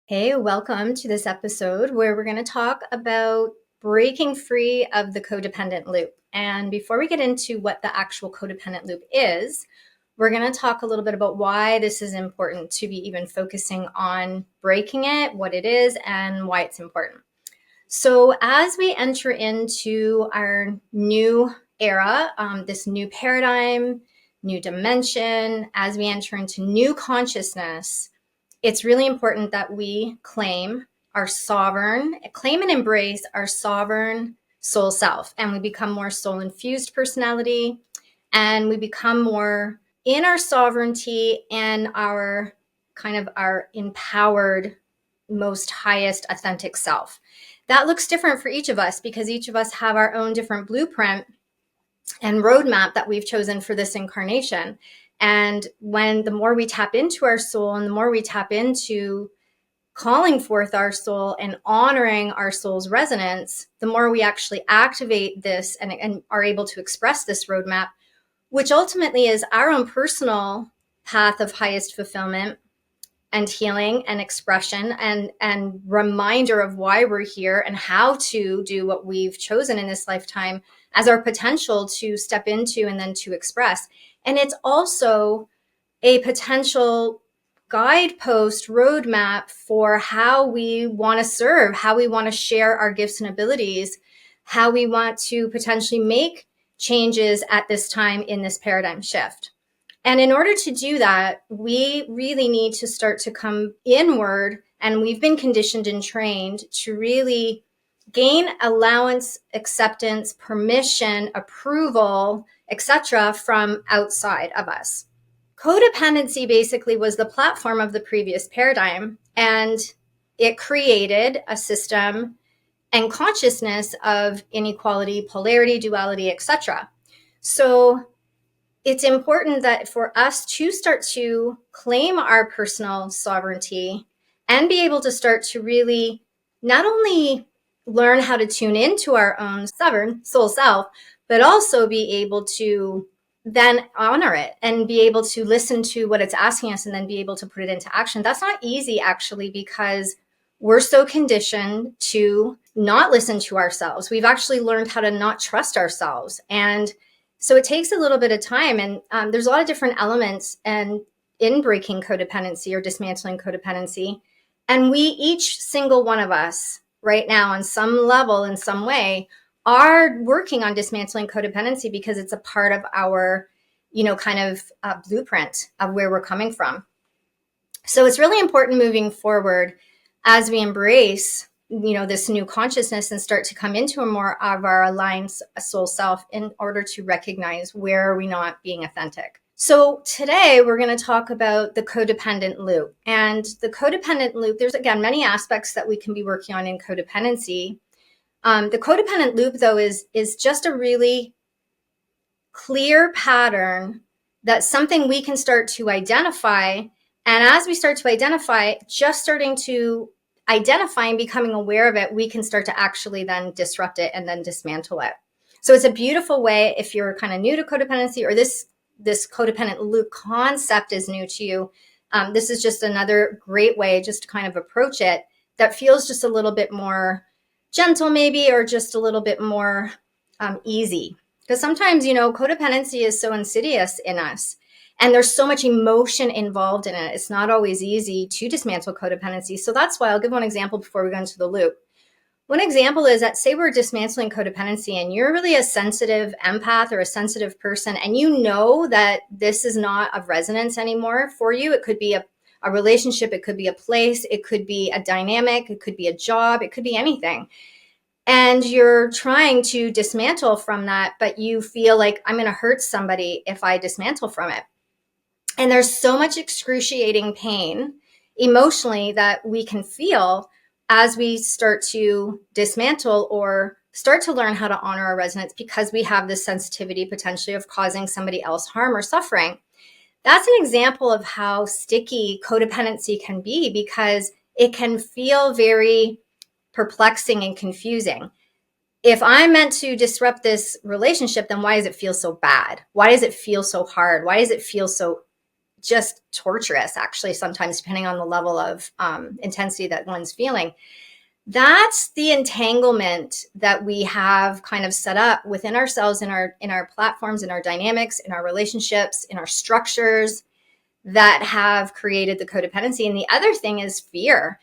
Hey, welcome to this episode where we're going to talk about breaking free of the codependent loop. And before we get into what the actual codependent loop is, we're going to talk a little bit about why this is important to be even focusing on breaking it, what it is, and why it's important. So, as we enter into our new era, this new paradigm, new dimension, as we enter into new consciousness, it's really important that we claim and embrace our sovereign soul self, and we become more soul infused personality, and we become more in our sovereignty and our empowered, most highest authentic self. That looks different for each of us because each of us have our own different blueprint and roadmap that we've chosen for this incarnation. And when the more we tap into our soul and the more we tap into calling forth our soul and honoring our soul's resonance, the more we actually activate this and are able to express this roadmap, which ultimately is our own personal path of highest fulfillment and healing and expression and reminder of why we're here and how to do what we've chosen in this lifetime as our potential to step into and then to express. And it's also a potential guidepost roadmap for how we want to serve, how we want to share our gifts and abilities, how we want to potentially make changes at this time in this paradigm shift. And in order to do that, we really need to start to come inward. And we've been conditioned and trained to really gain allowance, acceptance, permission, approval, etc., from outside of us. Codependency basically was the platform of the previous paradigm, and it created a system and consciousness of inequality, polarity, duality, etc. So it's important that for us to start to claim our personal sovereignty and be able to start to really not only learn how to tune into our own sovereign soul self, but also be able to then honor it and be able to listen to what it's asking us and then be able to put it into action. That's not easy, actually, because we're so conditioned to not listen to ourselves. We've actually learned how to not trust ourselves. And so it takes a little bit of time, and there's a lot of different elements and in breaking codependency or dismantling codependency. And we, each single one of us right now on some level, in some way, are working on dismantling codependency because it's a part of our, blueprint of where we're coming from. So it's really important moving forward as we embrace this new consciousness and start to come into a more of our aligned soul self in order to recognize where are we not being authentic. So today we're going to talk about the codependent loop. And the codependent loop, there's again many aspects that we can be working on in codependency. The codependent loop, though, is just a really clear pattern that's something we can start to identify. And as we start to identify, just starting to identify and becoming aware of it, we can start to actually then disrupt it and then dismantle it. So it's a beautiful way if you're kind of new to codependency or this codependent loop concept is new to you. This is just another great way just to kind of approach it that feels just a little bit more gentle maybe, or just a little bit more easy. Because sometimes, codependency is so insidious in us. And there's so much emotion involved in it. It's not always easy to dismantle codependency. So that's why I'll give one example before we go into the loop. One example is that, say we're dismantling codependency and you're really a sensitive empath or a sensitive person, and you know that this is not of resonance anymore for you. It could be a relationship, it could be a place, it could be a dynamic, it could be a job, it could be anything. And you're trying to dismantle from that, but you feel like I'm going to hurt somebody if I dismantle from it. And there's so much excruciating pain emotionally that we can feel as we start to dismantle or start to learn how to honor our resonance, because we have this sensitivity potentially of causing somebody else harm or suffering. That's an example of how sticky codependency can be, because it can feel very perplexing and confusing. If I'm meant to disrupt this relationship, then why does it feel so bad? Why does it feel so hard? Why does it feel so just torturous, actually, sometimes, depending on the level of intensity that one's feeling. That's the entanglement that we have kind of set up within ourselves, in our platforms, in our dynamics, in our relationships, in our structures, that have created the codependency. And the other thing is fear.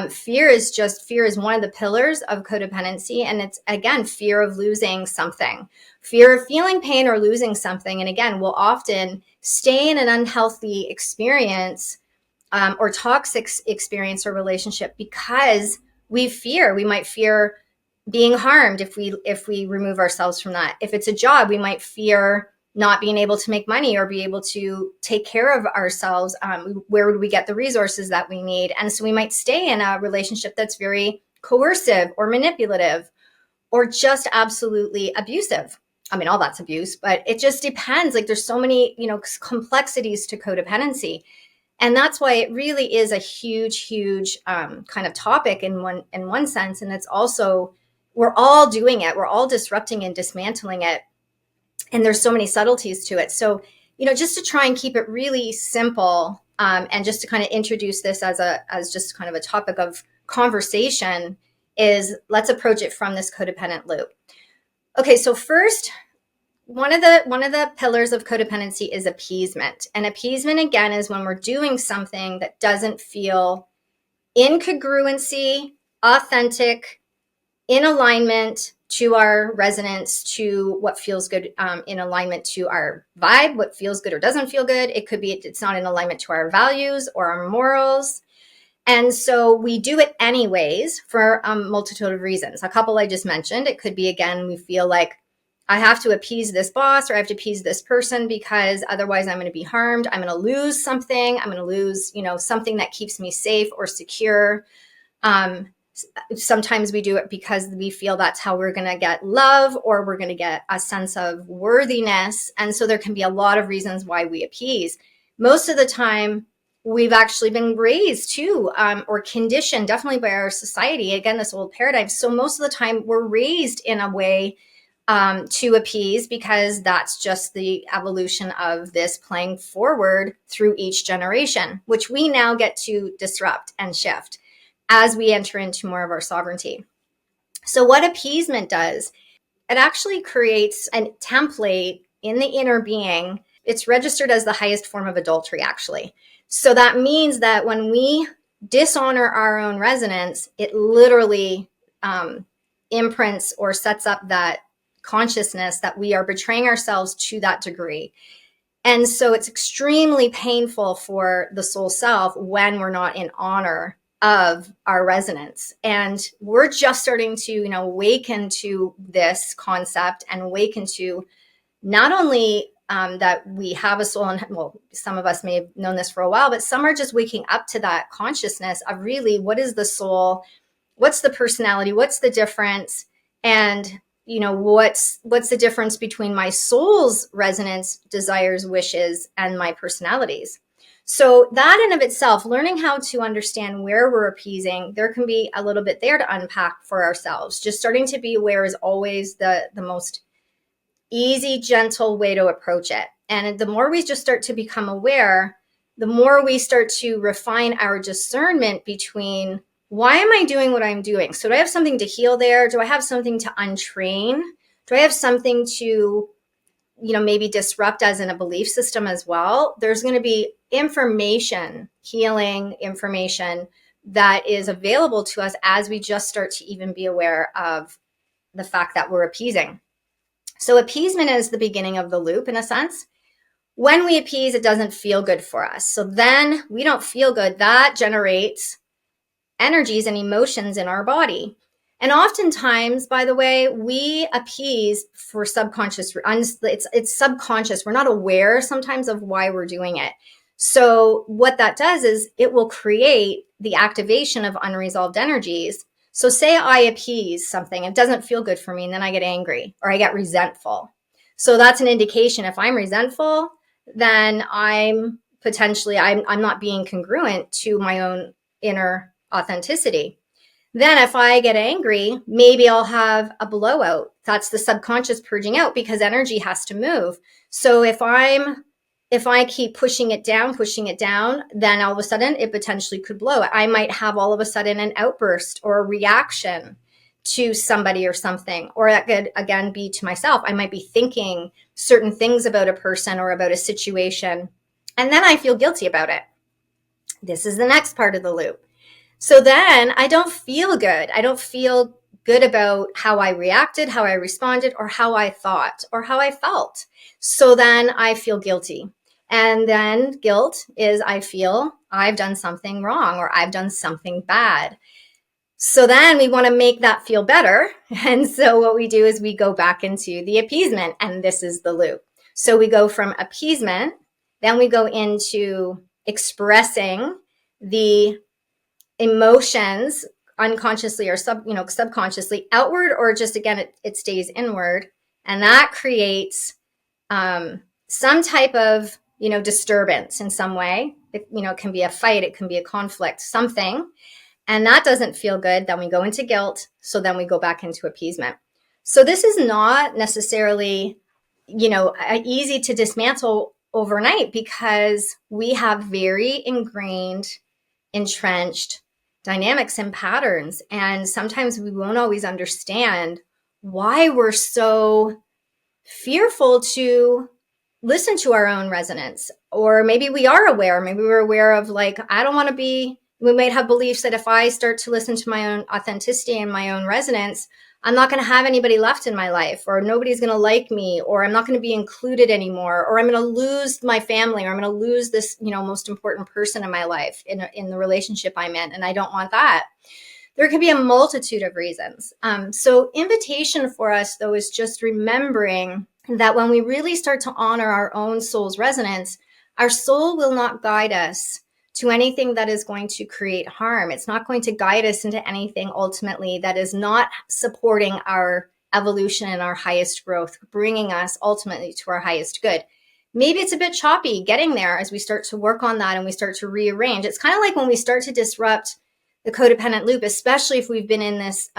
Fear is one of the pillars of codependency. And it's, again, fear of losing something, fear of feeling pain or losing something. And again, we'll often stay in an unhealthy experience or toxic experience or relationship because we might fear being harmed if we remove ourselves from that. If it's a job, we might fear not being able to make money or be able to take care of ourselves. Where would we get the resources that we need? And so we might stay in a relationship that's very coercive or manipulative or just absolutely abusive. I mean, all that's abuse, but it just depends. Like, there's so many, complexities to codependency. And that's why it really is a huge kind of topic in one sense. And it's also, we're all doing it. We're all disrupting and dismantling it. And there's so many subtleties to it. So, just to try and keep it really simple, and just to kind of introduce this as just kind of a topic of conversation, is let's approach it from this codependent loop. Okay, so first, one of the pillars of codependency is appeasement. And appeasement, again, is when we're doing something that doesn't feel in congruency, authentic, in alignment to our resonance, to what feels good, in alignment to our vibe, what feels good or doesn't feel good. It could be it's not in alignment to our values or our morals. And so we do it anyways for a multitude of reasons. A couple I just mentioned. It could be, again, we feel like I have to appease this boss or I have to appease this person because otherwise I'm going to be harmed. I'm going to lose something. I'm going to lose, something that keeps me safe or secure. Sometimes we do it because we feel that's how we're going to get love or we're going to get a sense of worthiness. And so there can be a lot of reasons why we appease. Most of the time, we've actually been raised to or conditioned, definitely by our society. Again, this old paradigm. So most of the time, we're raised in a way to appease because that's just the evolution of this playing forward through each generation, which we now get to disrupt and shift as we enter into more of our sovereignty. So what appeasement does, it actually creates a template in the inner being. It's registered as the highest form of adultery, actually. So that means that when we dishonor our own resonance, it literally imprints or sets up that consciousness that we are betraying ourselves to that degree. And so it's extremely painful for the soul self when we're not in honor of our resonance. And we're just starting to, awaken to this concept and awaken to not only that we have a soul, and well, some of us may have known this for a while, but some are just waking up to that consciousness of really, what is the soul? What's the personality? What's the difference? And what's the difference between my soul's resonance, desires, wishes, and my personalities? So that in of itself, learning how to understand where we're appeasing, there can be a little bit there to unpack for ourselves. Just starting to be aware is always the most easy, gentle way to approach it. And the more we just start to become aware, the more we start to refine our discernment between, why am I doing what I'm doing? So do I have something to heal there? Do I have something to untrain? Do I have something to, maybe disrupt as in a belief system as well? There's going to be information, healing information that is available to us as we just start to even be aware of the fact that we're appeasing. So appeasement is the beginning of the loop in a sense. When we appease, it doesn't feel good for us. So then we don't feel good. That generates energies and emotions in our body. And oftentimes, by the way, we appease for subconscious. It's subconscious. We're not aware sometimes of why we're doing it. So what that does is it will create the activation of unresolved energies. So say I appease something, it doesn't feel good for me, and then I get angry or I get resentful. So that's an indication. If I'm resentful, then I'm not being congruent to my own inner authenticity. Then if I get angry, maybe I'll have a blowout. That's the subconscious purging out because energy has to move. So if I'm if I keep pushing it down, then all of a sudden it potentially could blow. I might have all of a sudden an outburst or a reaction to somebody or something, or that could again be to myself. I might be thinking certain things about a person or about a situation, and then I feel guilty about it. This is the next part of the loop. So then I don't feel good. I don't feel good about how I reacted, how I responded, or how I thought, or how I felt. So then I feel guilty. And then guilt is I feel I've done something wrong or I've done something bad. So then we want to make that feel better. And so what we do is we go back into the appeasement, and this is the loop. So we go from appeasement, then we go into expressing the emotions unconsciously or subconsciously outward, or just again, it stays inward. And that creates some type of, disturbance in some way. It can be a fight, it can be a conflict, something. And that doesn't feel good. Then we go into guilt. So then we go back into appeasement. So this is not necessarily, easy to dismantle overnight, because we have very ingrained, entrenched dynamics and patterns. And sometimes we won't always understand why we're so fearful to listen to our own resonance. Or maybe we are aware, maybe we're aware of I don't want to be, we might have beliefs that if I start to listen to my own authenticity and my own resonance, I'm not going to have anybody left in my life, or nobody's going to like me, or I'm not going to be included anymore, or I'm going to lose my family, or I'm going to lose this, most important person in my life in the relationship I'm in. And I don't want that. There could be a multitude of reasons. So invitation for us, though, is just remembering that when we really start to honor our own soul's resonance, our soul will not guide us to anything that is going to create harm. It's not going to guide us into anything ultimately that is not supporting our evolution and our highest growth, bringing us ultimately to our highest good. Maybe it's a bit choppy getting there as we start to work on that and we start to rearrange. It's kind of like when we start to disrupt the codependent loop, especially if we've been in this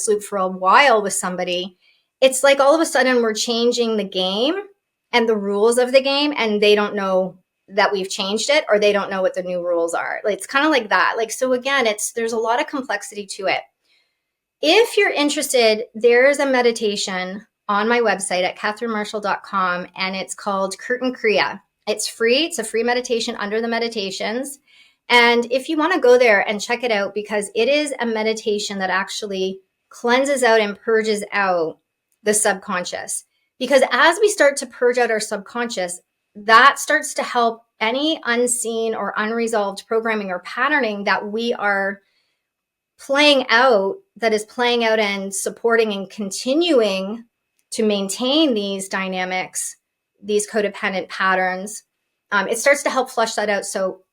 loop for a while with somebody. It's like all of a sudden we're changing the game and the rules of the game, and they don't know that we've changed it, or they don't know what the new rules are. It's kind of like that. So again, there's a lot of complexity to it. If you're interested, there's a meditation on my website at catherinemarshall.com, and it's called Curtain Kriya. It's free. It's a free meditation under the meditations. And if you want to go there and check it out, because it is a meditation that actually cleanses out and purges out the subconscious. Because as we start to purge out our subconscious, that starts to help any unseen or unresolved programming or patterning that we are playing out, that is playing out and supporting and continuing to maintain these dynamics, these codependent patterns. It starts to help flush that out. So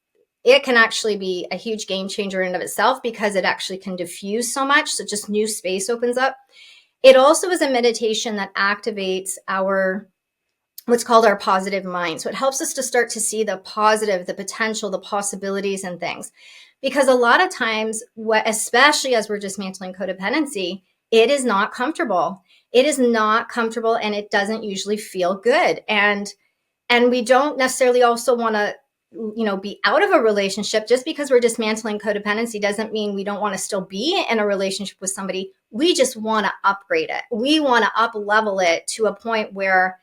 it can actually be a huge game changer in and of itself, because it actually can diffuse so much. So just new space opens up. It also is a meditation that activates what's called our positive mind. So it helps us to start to see the positive, the potential, the possibilities and things. Because a lot of times, especially as we're dismantling codependency, it is not comfortable. It is not comfortable, and it doesn't usually feel good. And we don't necessarily also want to, be out of a relationship. Just because we're dismantling codependency doesn't mean we don't want to still be in a relationship with somebody. We just want to upgrade it. We want to up level it to a point where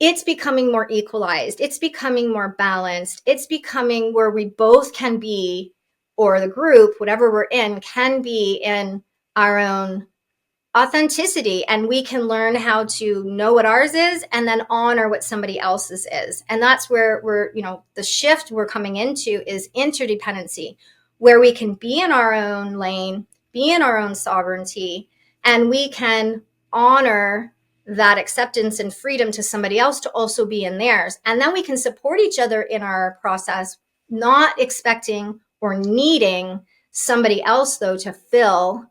it's becoming more equalized. It's becoming more balanced. It's becoming where we both can be, or the group, whatever we're in, can be in our own authenticity, and we can learn how to know what ours is and then honor what somebody else's is. And that's where the shift we're coming into is interdependency, where we can be in our own lane, be in our own sovereignty, and we can honor that acceptance and freedom to somebody else to also be in theirs. And then we can support each other in our process, not expecting or needing somebody else, though, to fill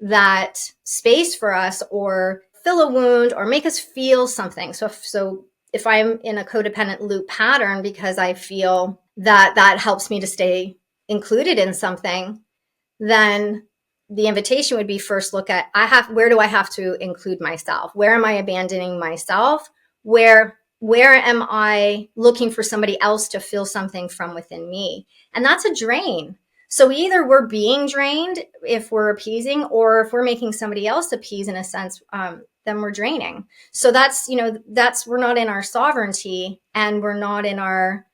that space for us, or fill a wound, or make us feel something. So if I'm in a codependent loop pattern because I feel that helps me to stay included in something, then the invitation would be first look at where do I have to include myself? Where am I abandoning myself? Where Where am I looking for somebody else to feel something from within me? And that's a drain. So either we're being drained if we're appeasing, or if we're making somebody else appease in a sense, then we're draining. So that's, we're not in our sovereignty, and we're not in our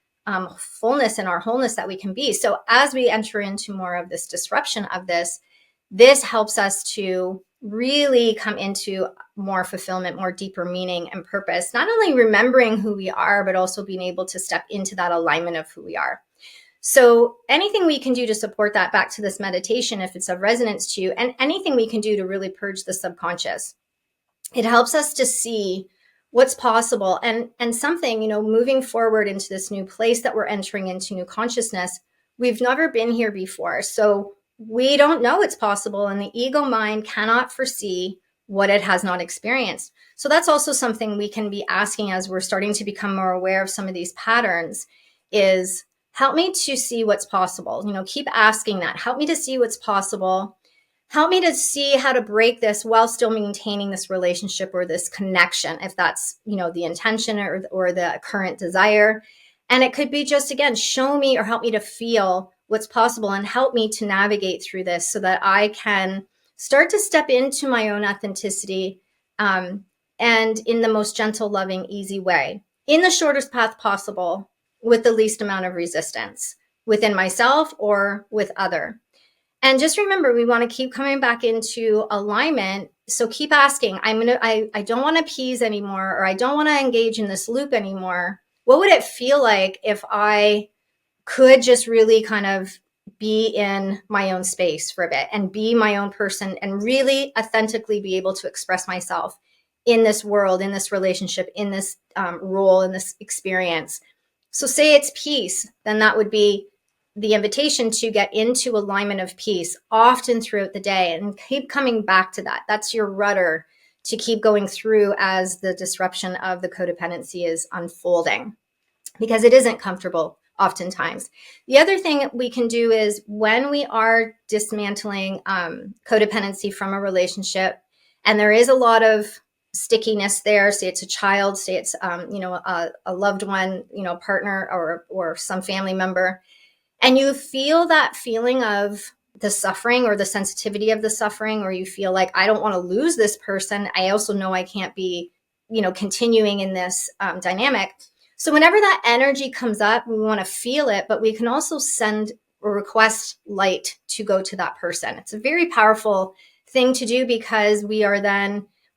fullness and our wholeness that we can be. So as we enter into more of this disruption of this helps us to really come into more fulfillment, more deeper meaning and purpose, not only remembering who we are, but also being able to step into that alignment of who we are. So anything we can do to support that, back to this meditation, if it's of resonance to you, and anything we can do to really purge the subconscious, it helps us to see what's possible. And something, moving forward into this new place that we're entering into, new consciousness, we've never been here before. So we don't know it's possible, and the ego mind cannot foresee what it has not experienced. So that's also something we can be asking as we're starting to become more aware of some of these patterns, is help me to see what's possible. Keep asking that. Help me to see what's possible. Help me to see how to break this while still maintaining this relationship or this connection, if that's, the intention or the current desire. And it could be just, again, show me or help me to feel what's possible, and help me to navigate through this so that I can start to step into my own authenticity, and in the most gentle, loving, easy way, in the shortest path possible, with the least amount of resistance within myself or with other. And just remember, we want to keep coming back into alignment. So keep asking, I don't want to appease anymore, or I don't want to engage in this loop anymore. What would it feel like if I could just really kind of be in my own space for a bit and be my own person and really authentically be able to express myself in this world, in this relationship, in this role, in this experience? So say it's peace, then that would be the invitation to get into alignment of peace often throughout the day, and keep coming back to that. That's your rudder to keep going through as the disruption of the codependency is unfolding, because it isn't comfortable oftentimes. The other thing we can do is, when we are dismantling codependency from a relationship, and there is a lot of stickiness there, say it's a child, say it's a loved one, partner or some family member, and you feel that feeling of the suffering or the sensitivity of the suffering, or you feel like, I don't want to lose this person, I also know I can't be continuing in this dynamic. So whenever that energy comes up, we want to feel it, but we can also send or request light to go to that person. It's a very powerful thing to do, because we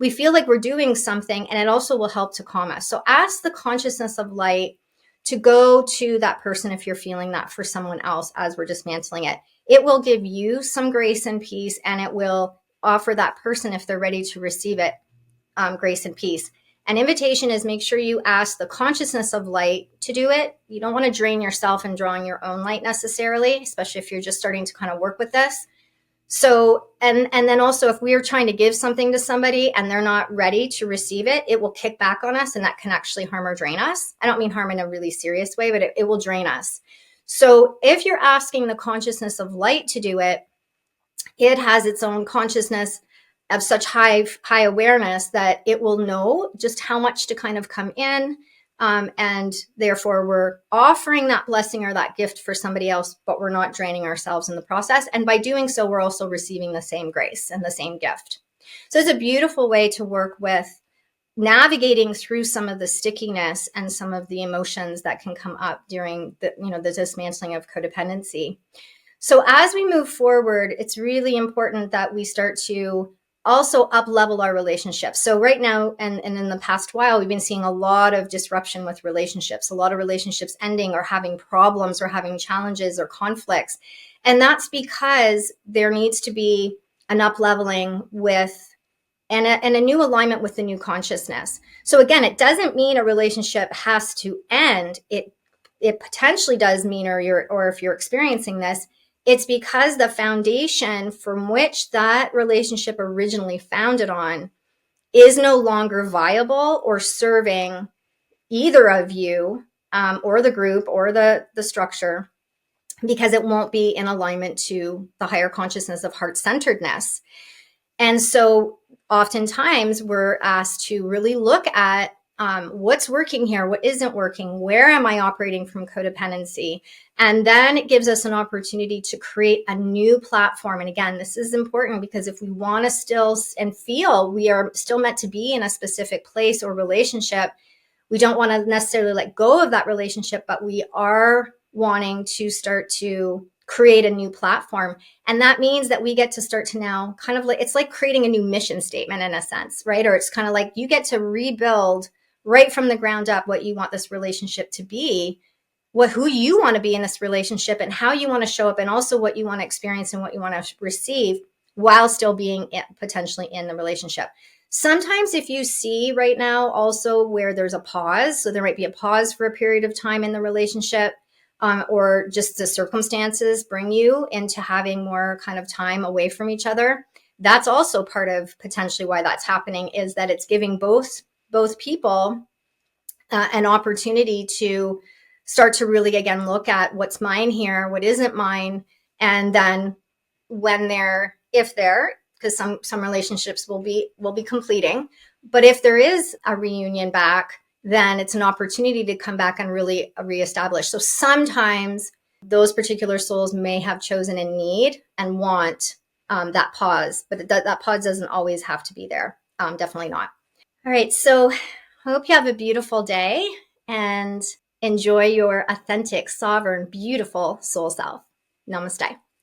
feel like we're doing something, and it also will help to calm us. So ask the consciousness of light to go to that person if you're feeling that for someone else as we're dismantling it. It will give you some grace and peace, and it will offer that person, if they're ready to receive it, grace and peace. An invitation is, make sure you ask the consciousness of light to do it. You don't want to drain yourself in drawing your own light necessarily, especially if you're just starting to kind of work with this. So, and then also, if we are trying to give something to somebody and they're not ready to receive it, it will kick back on us, and that can actually harm or drain us. I don't mean harm in a really serious way, but it will drain us. So if you're asking the consciousness of light to do it, it has its own consciousness of such high awareness that it will know just how much to kind of come in. And therefore we're offering that blessing or that gift for somebody else, but we're not draining ourselves in the process. And by doing so, we're also receiving the same grace and the same gift. So it's a beautiful way to work with navigating through some of the stickiness and some of the emotions that can come up during the dismantling of codependency. So as we move forward, it's really important that we start to also up-level our relationships. So right now, and in the past while, we've been seeing a lot of disruption with relationships, a lot of relationships ending or having problems or having challenges or conflicts. And that's because there needs to be an up-leveling with and a new alignment with the new consciousness. So again, it doesn't mean a relationship has to end. It potentially does mean, or if you're experiencing this, it's because the foundation from which that relationship originally founded on is no longer viable or serving either of you, or the group or the structure, because it won't be in alignment to the higher consciousness of heart-centeredness. And so oftentimes we're asked to really look at what's working here, what isn't working, where am I operating from codependency? And then it gives us an opportunity to create a new platform. And again, this is important because if we want to still and feel we are still meant to be in a specific place or relationship, we don't want to necessarily let go of that relationship, but we are wanting to start to create a new platform. And that means that we get to start to now kind of like, it's like creating a new mission statement in a sense, right? Or it's kind of like you get to rebuild right from the ground up what you want this relationship to be, who you want to be in this relationship and how you want to show up, and also what you want to experience and what you want to receive while still being potentially in the relationship. Sometimes if you see right now also where there's a pause, so there might be a pause for a period of time in the relationship, or just the circumstances bring you into having more kind of time away from each other. That's also part of potentially why that's happening, is that it's giving both people an opportunity to start to really, again, look at what's mine here, what isn't mine. And then when they're, if they're, because some relationships will be completing, but if there is a reunion back, then it's an opportunity to come back and really reestablish. So sometimes those particular souls may have chosen and need and want that pause, but that pause doesn't always have to be there. Definitely not. All right, so I hope you have a beautiful day and enjoy your authentic, sovereign, beautiful soul self. Namaste.